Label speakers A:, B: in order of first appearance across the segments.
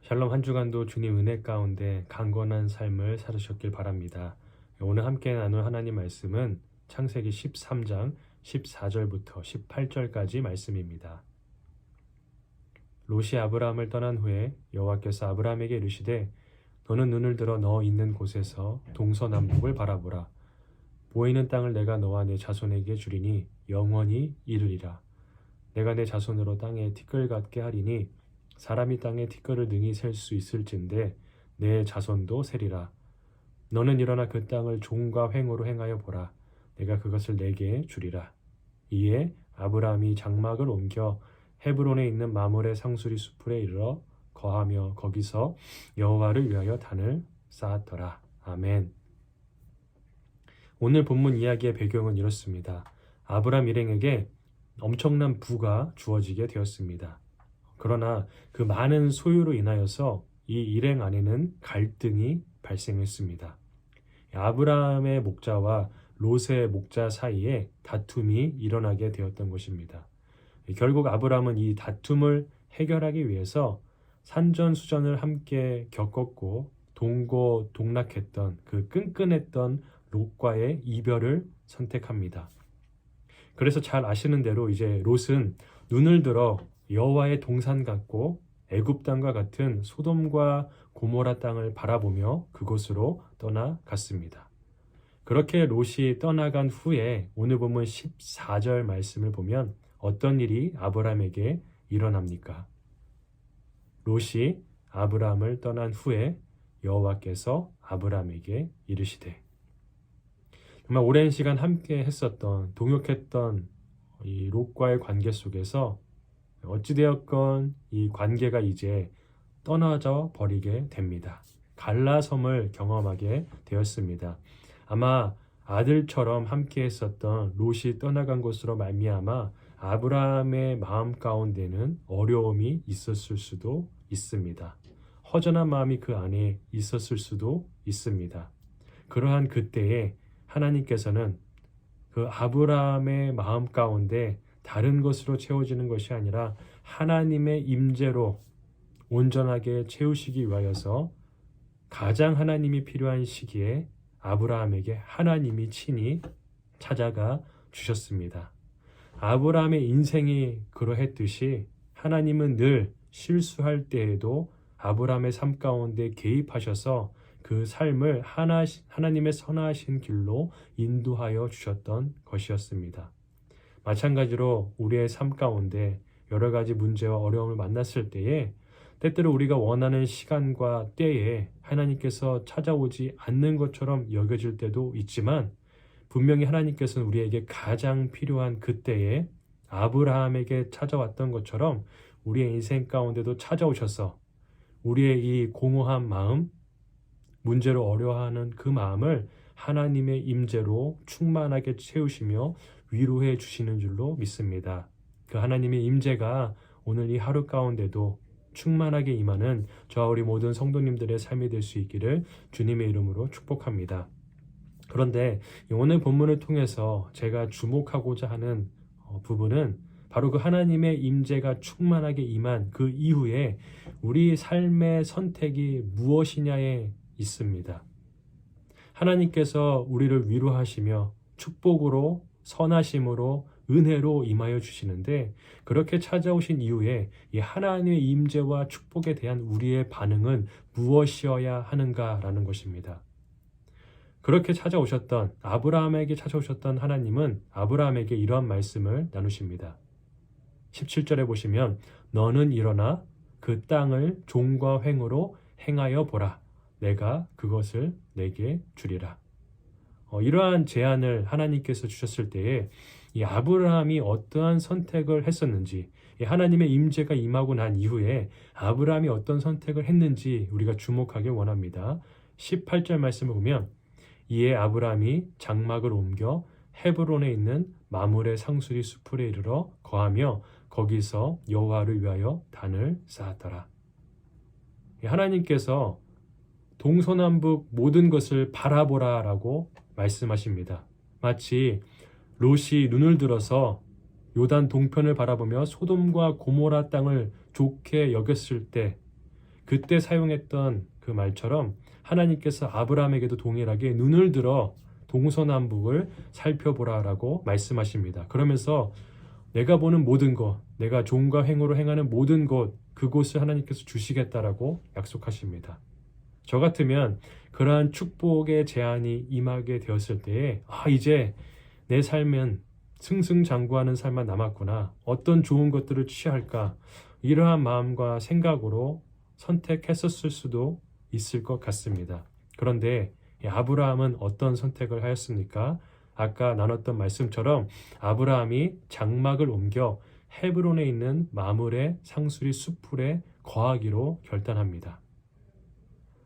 A: 샬롬. 한 주간도 주님 은혜 가운데 강건한 삶을 살으셨길 바랍니다. 오늘 함께 나눌 하나님 말씀은 창세기 13장 14절부터 18절까지 말씀입니다. 롯이 아브라함을 떠난 후에 여호와께서 아브라함에게 이르시되 너는 눈을 들어 너 있는 곳에서 동서남북을 바라보라. 보이는 땅을 내가 너와 네 자손에게 주리니 영원히 이르리라. 내가 내 자손으로 땅에 티끌 같게 하리니 사람이 땅에 티끌을 능히 셀 수 있을진데 내 자손도 세리라. 너는 일어나 그 땅을 종과 횡으로 행하여 보라. 내가 그것을 내게 주리라. 이에 아브라함이 장막을 옮겨 헤브론에 있는 마므레 상수리 숲에 이르러 거하며 거기서 여호와를 위하여 단을 쌓았더라. 아멘. 오늘 본문 이야기의 배경은 이렇습니다. 아브라함 일행에게 엄청난 부가 주어지게 되었습니다. 그러나 그 많은 소유로 인하여서 이 일행 안에는 갈등이 발생했습니다. 아브라함의 목자와 롯의 목자 사이에 다툼이 일어나게 되었던 것입니다. 결국 아브라함은 이 다툼을 해결하기 위해서 산전수전을 함께 겪었고 동고동락했던 그 끈끈했던 롯과의 이별을 선택합니다. 그래서 잘 아시는 대로 이제 롯은 눈을 들어 여호와의 동산 같고 애굽 땅과 같은 소돔과 고모라 땅을 바라보며 그곳으로 떠나갔습니다. 그렇게 롯이 떠나간 후에 오늘 본문 14절 말씀을 보면 어떤 일이 아브라함에게 일어납니까? 롯이 아브라함을 떠난 후에 여호와께서 아브라함에게 이르시되, 정말 오랜 시간 함께 했었던 동역했던 이 롯과의 관계 속에서 어찌되었건 이 관계가 이제 떠나져 버리게 됩니다. 갈라섬을 경험하게 되었습니다. 아마 아들처럼 함께 했었던 롯이 떠나간 것으로 말미암아 아브라함의 마음 가운데는 어려움이 있었을 수도 있습니다. 허전한 마음이 그 안에 있었을 수도 있습니다. 그러한 그때에 하나님께서는 그 아브라함의 마음 가운데 다른 것으로 채워지는 것이 아니라 하나님의 임재로 온전하게 채우시기 위하여서 가장 하나님이 필요한 시기에 아브라함에게 하나님이 친히 찾아가 주셨습니다. 아브라함의 인생이 그러했듯이 하나님은 늘 실수할 때에도 아브라함의 삶 가운데 개입하셔서 그 삶을 하나님의 선하신 길로 인도하여 주셨던 것이었습니다. 마찬가지로 우리의 삶 가운데 여러 가지 문제와 어려움을 만났을 때에 때때로 우리가 원하는 시간과 때에 하나님께서 찾아오지 않는 것처럼 여겨질 때도 있지만 분명히 하나님께서는 우리에게 가장 필요한 그때에 아브라함에게 찾아왔던 것처럼 우리의 인생 가운데도 찾아오셔서 우리의 이 공허한 마음, 문제로 어려워하는 그 마음을 하나님의 임재로 충만하게 채우시며 위로해 주시는 줄로 믿습니다. 그 하나님의 임재가 오늘 이 하루 가운데도 충만하게 임하는 저와 우리 모든 성도님들의 삶이 될 수 있기를 주님의 이름으로 축복합니다. 그런데 오늘 본문을 통해서 제가 주목하고자 하는 부분은 바로 그 하나님의 임재가 충만하게 임한 그 이후에 우리 삶의 선택이 무엇이냐에 있습니다. 하나님께서 우리를 위로하시며 축복으로 선하심으로 은혜로 임하여 주시는데 그렇게 찾아오신 이후에 이 하나님의 임재와 축복에 대한 우리의 반응은 무엇이어야 하는가라는 것입니다. 그렇게 찾아오셨던 아브라함에게 찾아오셨던 하나님은 아브라함에게 이러한 말씀을 나누십니다. 17절에 보시면 너는 일어나 그 땅을 종과 횡으로 행하여 보라. 내가 그것을 내게 주리라. 이러한 제안을 하나님께서 주셨을 때에 이 아브라함이 어떠한 선택을 했었는지, 이 하나님의 임재가 임하고 난 이후에 아브라함이 어떤 선택을 했는지 우리가 주목하길 원합니다. 18절 말씀을 보면 이에 아브라함이 장막을 옮겨 헤브론에 있는 마므레 상수리 숲에 이르러 거하며 거기서 여호와를 위하여 단을 쌓았더라. 하나님께서 동서남북 모든 것을 바라보라라고 말씀하십니다. 마치 롯이 눈을 들어서 요단 동편을 바라보며 소돔과 고모라 땅을 좋게 여겼을 때 그때 사용했던 그 말처럼 하나님께서 아브라함에게도 동일하게 눈을 들어 동서남북을 살펴보라라고 말씀하십니다. 그러면서 내가 보는 모든 것, 내가 종과 행으로 행하는 모든 것, 그곳을 하나님께서 주시겠다라고 약속하십니다. 저 같으면 그러한 축복의 제한이 임하게 되었을 때에 이제 내 삶은 승승장구하는 삶만 남았구나. 어떤 좋은 것들을 취할까? 이러한 마음과 생각으로 선택했었을 수도 있을 것 같습니다. 그런데 아브라함은 어떤 선택을 하였습니까? 아까 나눴던 말씀처럼 아브라함이 장막을 옮겨 헤브론에 있는 마므레 상수리 숲풀에 거하기로 결단합니다.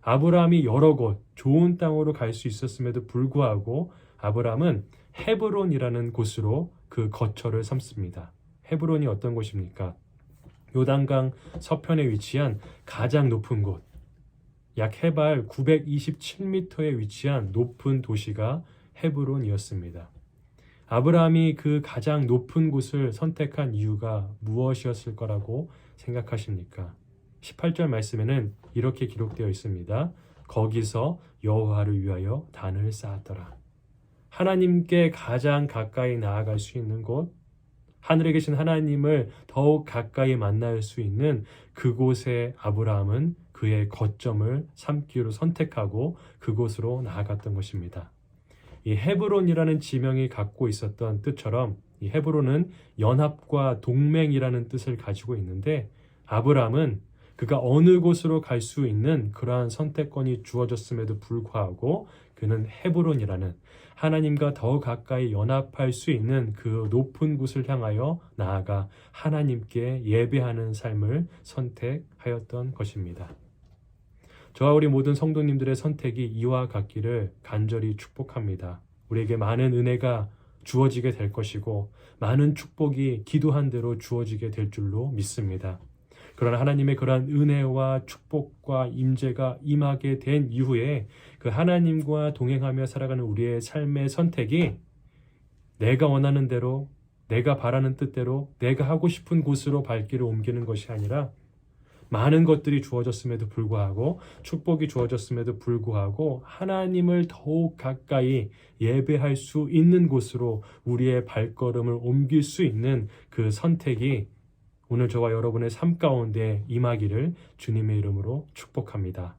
A: 아브라함이 여러 곳 좋은 땅으로 갈 수 있었음에도 불구하고 아브라함은 헤브론이라는 곳으로 그 거처를 삼습니다. 헤브론이 어떤 곳입니까? 요단강 서편에 위치한 가장 높은 곳, 약 해발 927m에 위치한 높은 도시가 헤브론이었습니다. 아브라함이 그 가장 높은 곳을 선택한 이유가 무엇이었을 거라고 생각하십니까? 18절 말씀에는 이렇게 기록되어 있습니다. 거기서 여호와를 위하여 단을 쌓았더라. 하나님께 가장 가까이 나아갈 수 있는 곳, 하늘에 계신 하나님을 더욱 가까이 만날 수 있는 그곳에 아브라함은 그의 거점을 삼기로 선택하고 그곳으로 나아갔던 것입니다. 이 헤브론이라는 지명이 갖고 있었던 뜻처럼 이 헤브론은 연합과 동맹이라는 뜻을 가지고 있는데 아브라함은 그가 어느 곳으로 갈 수 있는 그러한 선택권이 주어졌음에도 불구하고 그는 헤브론이라는 하나님과 더 가까이 연합할 수 있는 그 높은 곳을 향하여 나아가 하나님께 예배하는 삶을 선택하였던 것입니다. 저와 우리 모든 성도님들의 선택이 이와 같기를 간절히 축복합니다. 우리에게 많은 은혜가 주어지게 될 것이고 많은 축복이 기도한 대로 주어지게 될 줄로 믿습니다. 그러나 하나님의 그러한 은혜와 축복과 임재가 임하게 된 이후에 그 하나님과 동행하며 살아가는 우리의 삶의 선택이 내가 원하는 대로, 내가 바라는 뜻대로, 내가 하고 싶은 곳으로 발길을 옮기는 것이 아니라 많은 것들이 주어졌음에도 불구하고 축복이 주어졌음에도 불구하고 하나님을 더욱 가까이 예배할 수 있는 곳으로 우리의 발걸음을 옮길 수 있는 그 선택이 오늘 저와 여러분의 삶 가운데 임하기를 주님의 이름으로 축복합니다.